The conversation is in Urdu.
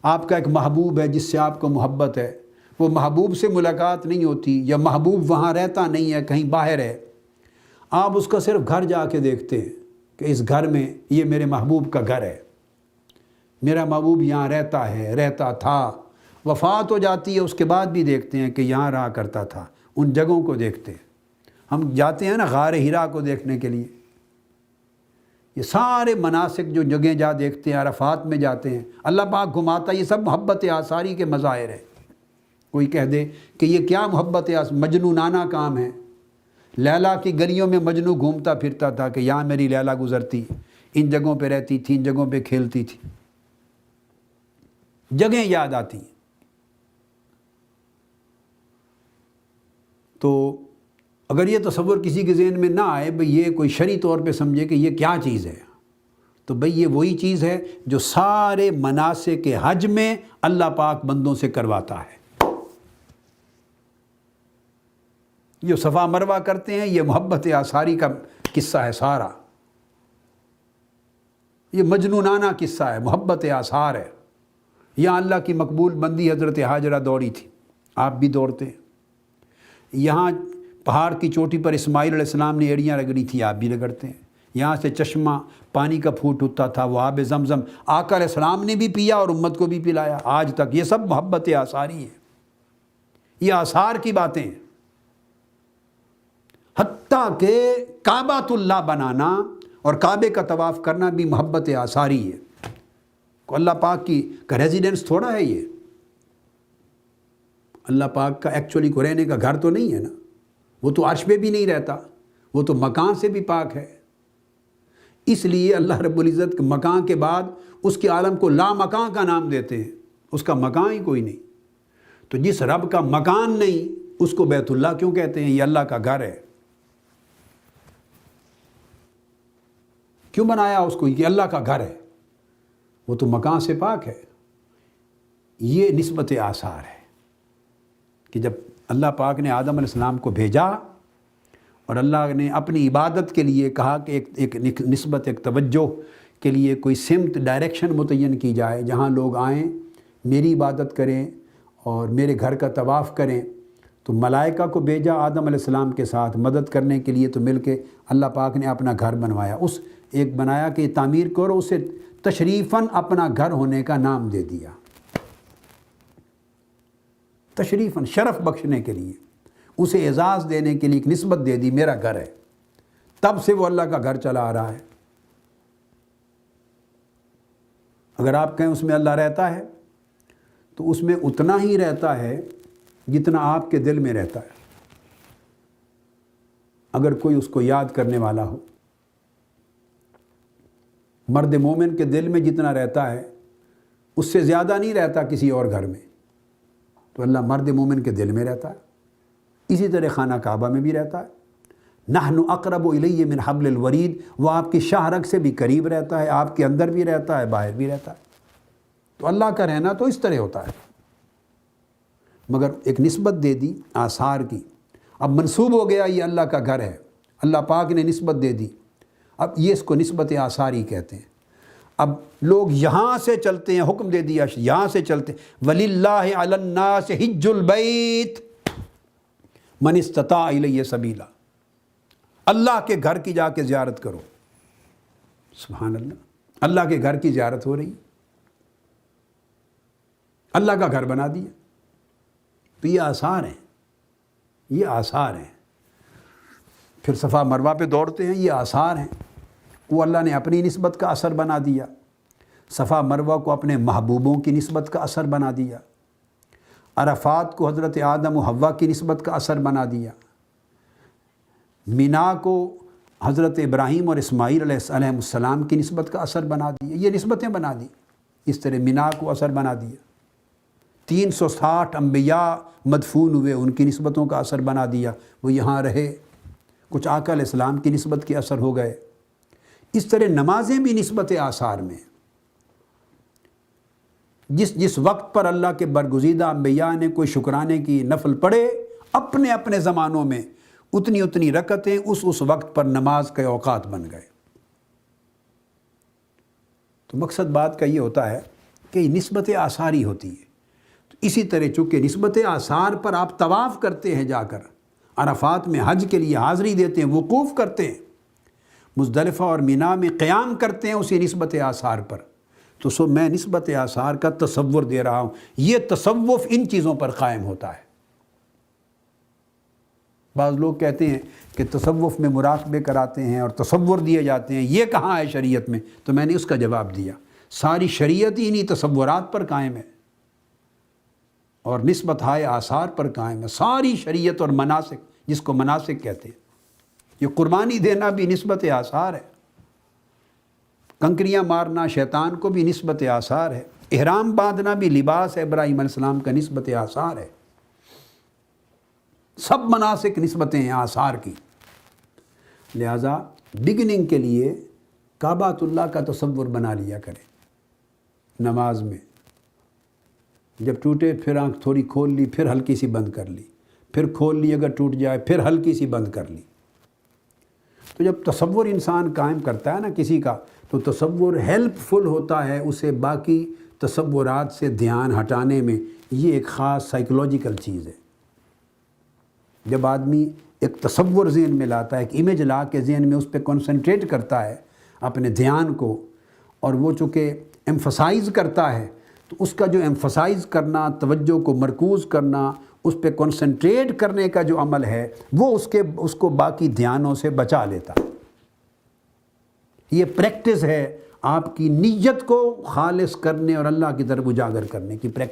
آپ کا ایک محبوب ہے جس سے آپ کو محبت ہے، وہ محبوب سے ملاقات نہیں ہوتی، یا محبوب وہاں رہتا نہیں ہے، کہیں باہر ہے، آپ اس کا صرف گھر جا کے دیکھتے ہیں کہ اس گھر میں یہ میرے محبوب کا گھر ہے، میرا محبوب یہاں رہتا ہے، رہتا تھا، وفات ہو جاتی ہے اس کے بعد بھی دیکھتے ہیں کہ یہاں رہا کرتا تھا، ان جگہوں کو دیکھتے ہیں۔ ہم جاتے ہیں نا غار ہرا کو دیکھنے کے لیے، یہ سارے مناسک جو جگہیں جا دیکھتے ہیں، عرفات میں جاتے ہیں، اللہ پاک گھماتا، یہ سب محبت آثاری کے مظاہر ہیں۔ کوئی کہہ دے کہ یہ کیا محبت مجنونانہ کام ہے، لیلا کی گلیوں میں مجنو گھومتا پھرتا تھا کہ یہاں میری لیلا گزرتی، ان جگہوں پہ رہتی تھی، ان جگہوں پہ کھیلتی تھی، جگہیں یاد آتی ہیں۔ تو اگر یہ تصور کسی کے ذہن میں نہ آئے بھئی یہ کوئی شرعی طور پہ سمجھے کہ یہ کیا چیز ہے، تو بھئی یہ وہی چیز ہے جو سارے مناسک حج میں اللہ پاک بندوں سے کرواتا ہے۔ جو صفا مروہ کرتے ہیں یہ محبت آثاری کا قصہ ہے سارا، یہ مجنونانہ قصہ ہے، محبت آثار ہے۔ یہاں اللہ کی مقبول بندی حضرت ہاجرہ دوڑی تھی، آپ بھی دوڑتے ہیں۔ یہاں پہاڑ کی چوٹی پر اسماعیل علیہ السلام نے ایڑیاں رگڑی تھی، آپ بھی رگڑتے ہیں۔ یہاں سے چشمہ پانی کا پھوٹ اٹھتا تھا، وہ آب زمزم آقا علیہ السلام نے بھی پیا اور امت کو بھی پلایا آج تک۔ یہ سب محبت آثاری ہے، یہ آثار کی باتیں ہیں۔ حتیٰ کہ کعبۃ اللہ بنانا اور کعبے کا طواف کرنا بھی محبت آثاری ہے۔ کو اللہ پاک کی کا ریزیڈنس تھوڑا ہے یہ، اللہ پاک کا ایکچولی کو رہنے کا گھر تو نہیں ہے نا، وہ تو عرش پہ بھی نہیں رہتا، وہ تو مکان سے بھی پاک ہے۔ اس لیے اللہ رب العزت مکان کے بعد اس کے عالم کو لا مکان کا نام دیتے ہیں، اس کا مکان ہی کوئی نہیں۔ تو جس رب کا مکان نہیں اس کو بیت اللہ کیوں کہتے ہیں؟ یہ اللہ کا گھر ہے۔ کیوں بنایا اس کو؟ یہ اللہ کا گھر ہے، وہ تو مکان سے پاک ہے۔ یہ نسبت آثار ہے کہ جب اللہ پاک نے آدم علیہ السلام کو بھیجا اور اللہ نے اپنی عبادت کے لیے کہا کہ ایک نسبت، ایک توجہ کے لیے کوئی سمت، ڈائریکشن متعین کی جائے جہاں لوگ آئیں، میری عبادت کریں اور میرے گھر کا طواف کریں، تو ملائکہ کو بھیجا آدم علیہ السلام کے ساتھ مدد کرنے کے لیے، تو مل کے اللہ پاک نے اپنا گھر بنوایا، اس ایک بنایا کہ تعمیر کرو، اسے تشریفاً اپنا گھر ہونے کا نام دے دیا، تشریفاً شرف بخشنے کے لیے، اسے اعزاز دینے کے لیے ایک نسبت دے دی، میرا گھر ہے۔ تب سے وہ اللہ کا گھر چلا آ رہا ہے۔ اگر آپ کہیں اس میں اللہ رہتا ہے تو اس میں اتنا ہی رہتا ہے جتنا آپ کے دل میں رہتا ہے، اگر کوئی اس کو یاد کرنے والا ہو۔ مرد مومن کے دل میں جتنا رہتا ہے اس سے زیادہ نہیں رہتا کسی اور گھر میں، تو اللہ مرد مومن کے دل میں رہتا ہے۔ اسی طرح خانہ کعبہ میں بھی رہتا ہے، نحن اقرب الیہ من حبل الورید، وہ آپ کی شاہ رگ سے بھی قریب رہتا ہے، آپ کے اندر بھی رہتا ہے، باہر بھی رہتا ہے۔ تو اللہ کا رہنا تو اس طرح ہوتا ہے، مگر ایک نسبت دے دی آثار کی، اب منسوب ہو گیا یہ اللہ کا گھر ہے، اللہ پاک نے نسبت دے دی، اب یہ اس کو نسبت آثاری کہتے ہیں۔ اب لوگ یہاں سے چلتے ہیں، حکم دے دیا یہاں سے چلتے، وَلِلَّهِ عَلَى النَّاسِ حِجُّ الْبَيْتِ مَنِ اسْتَطَاعَ إِلَيْهِ سَبِيلًا، اللہ کے گھر کی جا کے زیارت کرو۔ سبحان اللہ، اللہ کے گھر کی زیارت ہو رہی، اللہ کا گھر بنا دیا۔ تو یہ آثار ہیں، یہ آثار ہیں۔ پھر صفا مروہ پہ دوڑتے ہیں، یہ آثار ہیں، وہ اللہ نے اپنی نسبت کا اثر بنا دیا، صفا مروہ کو اپنے محبوبوں کی نسبت کا اثر بنا دیا، عرفات کو حضرت آدم و حوا کی نسبت کا اثر بنا دیا، مینا کو حضرت ابراہیم اور اسماعیل علیہ السلام کی نسبت کا اثر بنا دیا، یہ نسبتیں بنا دی۔ اس طرح مینا کو اثر بنا دیا، 360 انبیاء مدفون ہوئے، ان کی نسبتوں کا اثر بنا دیا، وہ یہاں رہے، کچھ آقا علیہ السلام کی نسبت کے اثر ہو گئے۔ اس طرح نمازیں بھی نسبت آثار میں، جس وقت پر اللہ کے برگزیدہ انبیاء نے کوئی شکرانے کی نفل پڑھے اپنے اپنے زمانوں میں، اتنی رکعتیں اس وقت پر نماز کے اوقات بن گئے۔ تو مقصد بات کا یہ ہوتا ہے کہ نسبت آثاری ہوتی ہے۔ تو اسی طرح چونکہ نسبت آثار پر آپ طواف کرتے ہیں، جا کر عرفات میں حج کے لیے حاضری دیتے ہیں، وقوف کرتے ہیں، مزدلفہ اور مینا میں قیام کرتے ہیں اسی نسبت آثار پر، تو میں نسبت آثار کا تصور دے رہا ہوں۔ یہ تصوف ان چیزوں پر قائم ہوتا ہے۔ بعض لوگ کہتے ہیں کہ تصوف میں مراقبے کراتے ہیں اور تصور دیے جاتے ہیں، یہ کہاں ہے شریعت میں؟ تو میں نے اس کا جواب دیا، ساری شریعت ہی انہی تصورات پر قائم ہے اور نسبت ہائے آثار پر قائم ہے۔ ساری شریعت اور مناسک، جس کو مناسک کہتے ہیں، یہ قربانی دینا بھی نسبت آثار ہے، کنکریاں مارنا شیطان کو بھی نسبت آثار ہے، احرام باندھنا بھی لباس ابراہیم علیہ السلام کا نسبت آثار ہے۔ سب مناسک نسبتیں ہیں آثار کی۔ لہٰذا بگننگ کے لیے کعبۃ اللہ کا تصور بنا لیا کریں نماز میں، جب ٹوٹے پھر آنکھ تھوڑی کھول لی، پھر ہلکی سی بند کر لی، پھر کھول لی، اگر ٹوٹ جائے پھر ہلکی سی بند کر لی۔ تو جب تصور انسان قائم کرتا ہے نا کسی کا، تو تصور ہیلپ فل ہوتا ہے اسے باقی تصورات سے دھیان ہٹانے میں۔ یہ ایک خاص سائیکولوجیکل چیز ہے۔ جب آدمی ایک تصور ذہن میں لاتا ہے، ایک امیج لا کے ذہن میں اس پہ کنسنٹریٹ کرتا ہے اپنے دھیان کو، اور وہ چونکہ ایمفسائز کرتا ہے، تو اس کا جو ایمفسائز کرنا، توجہ کو مرکوز کرنا، اس پہ کنسنٹریٹ کرنے کا جو عمل ہے، وہ اس کو باقی دھیانوں سے بچا لیتا ہے۔ یہ پریکٹس ہے آپ کی نیت کو خالص کرنے اور اللہ کی طرف اجاگر کرنے کی پریکٹس۔